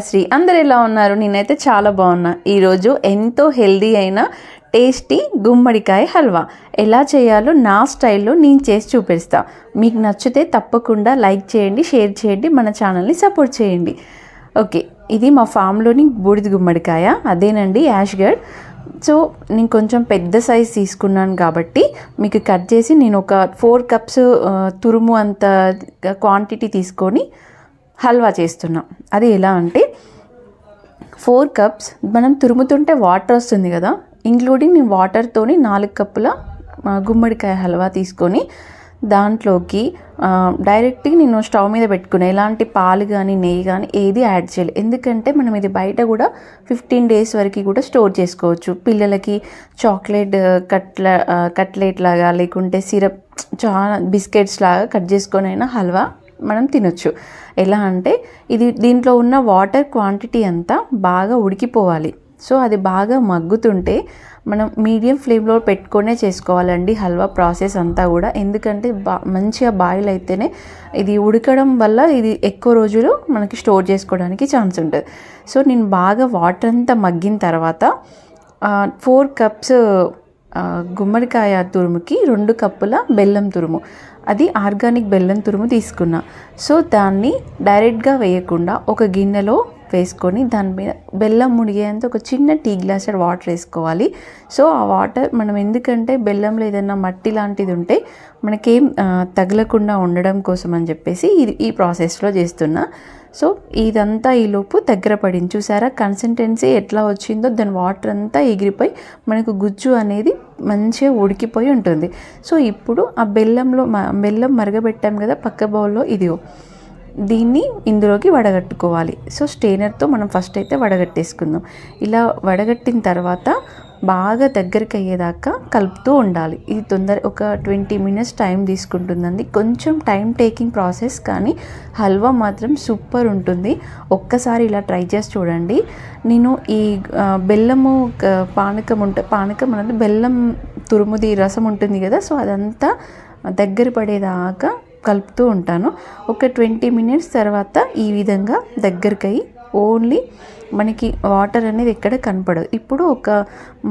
శ్రీ అందరు ఎలా ఉన్నారు? నేనైతే చాలా బాగున్నా. ఈరోజు ఎంతో హెల్దీ అయిన టేస్టీ గుమ్మడికాయ హల్వా ఎలా చేయాలో నా స్టైల్లో నేను చేసి చూపిస్తా. మీకు నచ్చితే తప్పకుండా లైక్ చేయండి, షేర్ చేయండి, మన ఛానల్ని సపోర్ట్ చేయండి. ఓకే, ఇది మా ఫామ్లోని బూడిద గుమ్మడికాయ, అదేనండి యాష్గఢ్. సో నేను కొంచెం పెద్ద సైజ్ తీసుకున్నాను కాబట్టి మీకు కట్ చేసి నేను ఒక 4 కప్స్ తురుము అంత క్వాంటిటీ తీసుకొని హల్వా చేస్తున్నాం. అది ఎలా అంటే 4 కప్స్ మనం తురుముతుంటే వాటర్ వస్తుంది కదా, ఇంక్లూడింగ్ నేను వాటర్తోని 4 కప్పుల గుమ్మడికాయ హల్వా తీసుకొని దాంట్లోకి డైరెక్ట్గా నేను స్టవ్ మీద పెట్టుకున్నాను. ఎలాంటి పాలు కానీ నెయ్యి కానీ ఏది యాడ్ చేయాలి, ఎందుకంటే మనం ఇది బయట కూడా 15 డేస్ వరకు కూడా స్టోర్ చేసుకోవచ్చు. పిల్లలకి చాక్లెట్ కట్లెట్ లాగా లేకుంటే సిరప్ చాలా బిస్కెట్స్ లాగా కట్ చేసుకొని అయినా హల్వా మనం తినొచ్చు. ఎలా అంటే దీంట్లో ఉన్న వాటర్ క్వాంటిటీ అంతా బాగా ఉడికిపోవాలి. సో అది బాగా మగ్గుతుంటే మనం మీడియం ఫ్లేమ్లో పెట్టుకొనే చేసుకోవాలండి హల్వా ప్రాసెస్ అంతా కూడా, ఎందుకంటే మంచిగా బాయిల్ అయితేనే ఇది ఉడకడం వల్ల ఇది ఎక్కువ రోజులు మనకి స్టోర్ చేసుకోవడానికి ఛాన్స్ ఉంటుంది. సో నేను బాగా వాటర్ అంతా మగ్గిన తర్వాత 4 కప్స్ గుమ్మడికాయ తురుముకి 2 కప్పుల బెల్లం తురుము, అది ఆర్గానిక్ బెల్లం తురుము తీసుకున్నా. సో దాన్ని డైరెక్ట్గా వేయకుండా ఒక గిన్నెలో వేసుకొని దాని మీద బెల్లం మునిగేంత ఒక చిన్న టీ గ్లాస్ వాటర్ వేసుకోవాలి. సో ఆ వాటర్ మనం ఎందుకంటే బెల్లంలో ఏదైనా మట్టి లాంటిది ఉంటే మనకేం తగలకుండా ఉండడం కోసం అని చెప్పేసి ఈ ప్రాసెస్లో చేస్తున్నా. సో ఇదంతా ఈలోపు దగ్గర పడింది. చూసారా కన్సిస్టెన్సీ ఎట్లా వచ్చిందో, దాని వాటర్ అంతా ఎగిరిపోయి మనకు గుజ్జు అనేది మంచిగా ఉడికిపోయి ఉంటుంది. సో ఇప్పుడు ఆ బెల్లం మరగబెట్టాం కదా పక్క బౌల్లో, దీన్ని ఇందులోకి వడగట్టుకోవాలి. సో స్టెయినర్తో మనం ఫస్ట్ అయితే వడగట్టేసుకుందాం. ఇలా వడగట్టిన తర్వాత బాగా దగ్గరికి అయ్యేదాకా కలుపుతూ ఉండాలి. ఇది ఒక 20 మినిట్స్ టైం తీసుకుంటుందండి. కొంచెం టైం టేకింగ్ ప్రాసెస్, కానీ హల్వా మాత్రం సూపర్ ఉంటుంది. ఒక్కసారి ఇలా ట్రై చేసి చూడండి. నేను ఈ బెల్లము పానకం అంటే బెల్లం తురుముది రసం ఉంటుంది కదా, సో అదంతా దగ్గర పడేదాకా కలుపుతూ ఉంటాను. ఒక 20 మినిట్స్ తర్వాత ఈ విధంగా దగ్గరికి అయ్యి ఓన్లీ మనకి వాటర్ అనేది ఎక్కడ కనపడదు. ఇప్పుడు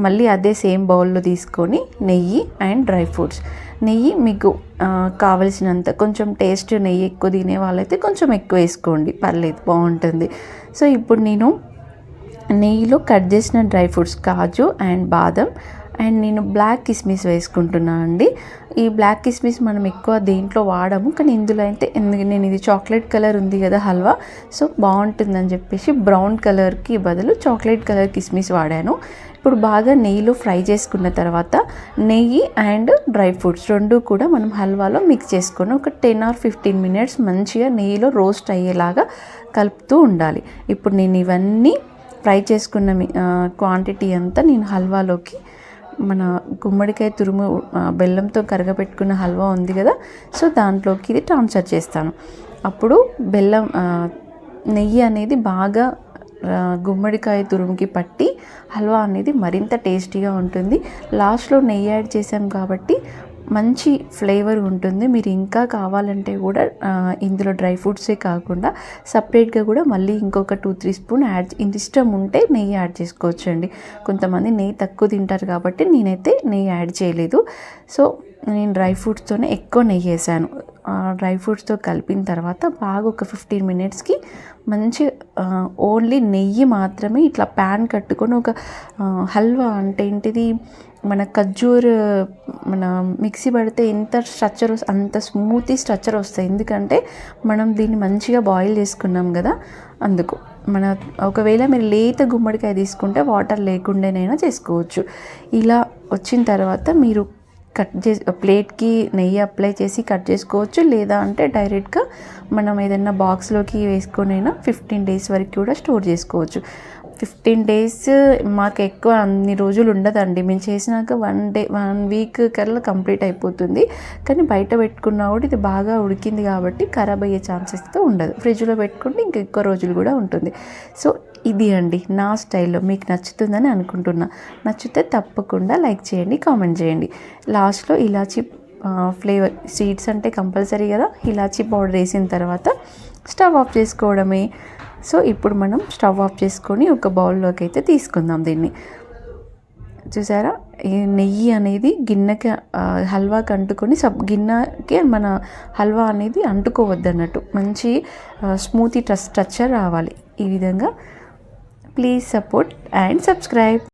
మళ్ళీ అదే సేమ్ బౌల్లో తీసుకొని నెయ్యి అండ్ డ్రై ఫ్రూట్స్, నెయ్యి మీకు కావలసినంత, కొంచెం టేస్ట్ నెయ్యి ఎక్కువ తినే వాళ్ళైతే కొంచెం ఎక్కువ వేసుకోండి, పర్లేదు, బాగుంటుంది. సో ఇప్పుడు నేను నెయ్యిలో కట్ చేసిన డ్రై ఫ్రూట్స్ కాజు అండ్ బాదం అండ్ నేను బ్లాక్ కిస్మిస్ వేసుకుంటున్నాను అండి. ఈ బ్లాక్ కిస్మిస్ మనం ఎక్కువ దేంట్లో వాడము, కానీ ఇందులో అయితే నేను ఇది చాక్లెట్ కలర్ ఉంది కదా హల్వా, సో బాగుంటుందని చెప్పేసి బ్రౌన్ కలర్కి బదులు చాక్లెట్ కలర్ కిస్మిస్ వాడాను. ఇప్పుడు బాగా నెయ్యిలో ఫ్రై చేసుకున్న తర్వాత నెయ్యి అండ్ డ్రై ఫ్రూట్స్ 2 కూడా మనం హల్వాలో మిక్స్ చేసుకొని ఒక 10 or 15 మినిట్స్ మంచిగా నెయ్యిలో రోస్ట్ అయ్యేలాగా కలుపుతూ ఉండాలి. ఇప్పుడు నేను ఇవన్నీ ఫ్రై చేసుకున్న క్వాంటిటీ అంతా నేను హల్వాలోకి, మన గుమ్మడికాయ తురుము బెల్లంతో కరగపెట్టుకున్న హల్వా ఉంది కదా, సో దాంట్లోకి ఇది ట్రాన్స్ఫర్ చేస్తాను. అప్పుడు నెయ్యి అనేది బాగా గుమ్మడికాయ తురుముకి పట్టి హల్వా అనేది మరింత టేస్టీగా ఉంటుంది. లాస్ట్లో నెయ్యి యాడ్ చేసాం కాబట్టి మంచి ఫ్లేవర్ ఉంటుంది. మీరు ఇంకా కావాలంటే కూడా ఇందులో డ్రై ఫ్రూట్సే కాకుండా సపరేట్గా కూడా మళ్ళీ ఇంకొక 2-3 స్పూన్ ఇష్టం ఉంటే నెయ్యి యాడ్ చేసుకోవచ్చండి. కొంతమంది నెయ్యి తక్కువ తింటారు కాబట్టి నేనైతే నెయ్యి యాడ్ చేయలేదు. సో నేను డ్రై ఫ్రూట్స్తోనే ఎక్కువ నెయ్యి వేసాను. డ్రై ఫ్రూట్స్తో కలిపిన తర్వాత బాగా ఒక 15 మినిట్స్కి మంచి ఓన్లీ నెయ్యి మాత్రమే ఇట్లా ప్యాన్ కట్టుకొని ఒక హల్వా అంటే ఏంటిది, మన ఖర్జూర్ మన మిక్సీ పడితే ఎంత స్ట్రక్చర్ అంత స్మూతీ స్ట్రక్చర్ వస్తాయి, ఎందుకంటే మనం దీన్ని మంచిగా బాయిల్ చేసుకున్నాం కదా, అందుకు. ఒకవేళ మీరు లేత గుమ్మడికాయ తీసుకుంటే వాటర్ లేకుండానైనా చేసుకోవచ్చు. ఇలా వచ్చిన తర్వాత మీరు కట్ చేసి ప్లేట్కి నెయ్యి అప్లై చేసి కట్ చేసుకోవచ్చు, లేదా అంటే డైరెక్ట్గా మనం ఏదైనా బాక్స్లోకి వేసుకొనైనా 15 డేస్ వరకు కూడా స్టోర్ చేసుకోవచ్చు. 15 డేస్ మాకు ఎక్కువ అన్ని రోజులు ఉండదండి. మేము చేసినాక 1 వీక్ కల్లా కంప్లీట్ అయిపోతుంది. కానీ బయట పెట్టుకున్నా కూడా ఇది బాగా ఉడికింది కాబట్టి ఖరాబ్ అయ్యే ఛాన్సెస్ ఉండదు. ఫ్రిడ్జ్లో పెట్టుకుంటే ఇంకా ఎక్కువ రోజులు కూడా ఉంటుంది. సో ఇది అండి నా స్టైల్లో. మీకు నచ్చుతుందని అనుకుంటున్నా. నచ్చితే తప్పకుండా లైక్ చేయండి, కామెంట్ చేయండి. లాస్ట్లో ఇలాచీ ఫ్లేవర్, స్వీట్స్ అంటే కంపల్సరీ కదా, ఇలాచీ పౌడర్ వేసిన తర్వాత స్టవ్ ఆఫ్ చేసుకోవడమే. సో ఇప్పుడు మనం స్టవ్ ఆఫ్ చేసుకొని ఒక బౌల్లోకి అయితే తీసుకుందాం దీన్ని. చూసారా, ఈ నెయ్యి అనేది గిన్నెకి హల్వాకి అంటుకొని గిన్నెకి మన హల్వా అనేది అంటుకోవద్దు అన్నట్టు, మంచి స్మూతీ స్ట్రక్చర్ రావాలి. ఈ విధంగా ప్లీజ్ సపోర్ట్ అండ్ సబ్స్క్రైబ్.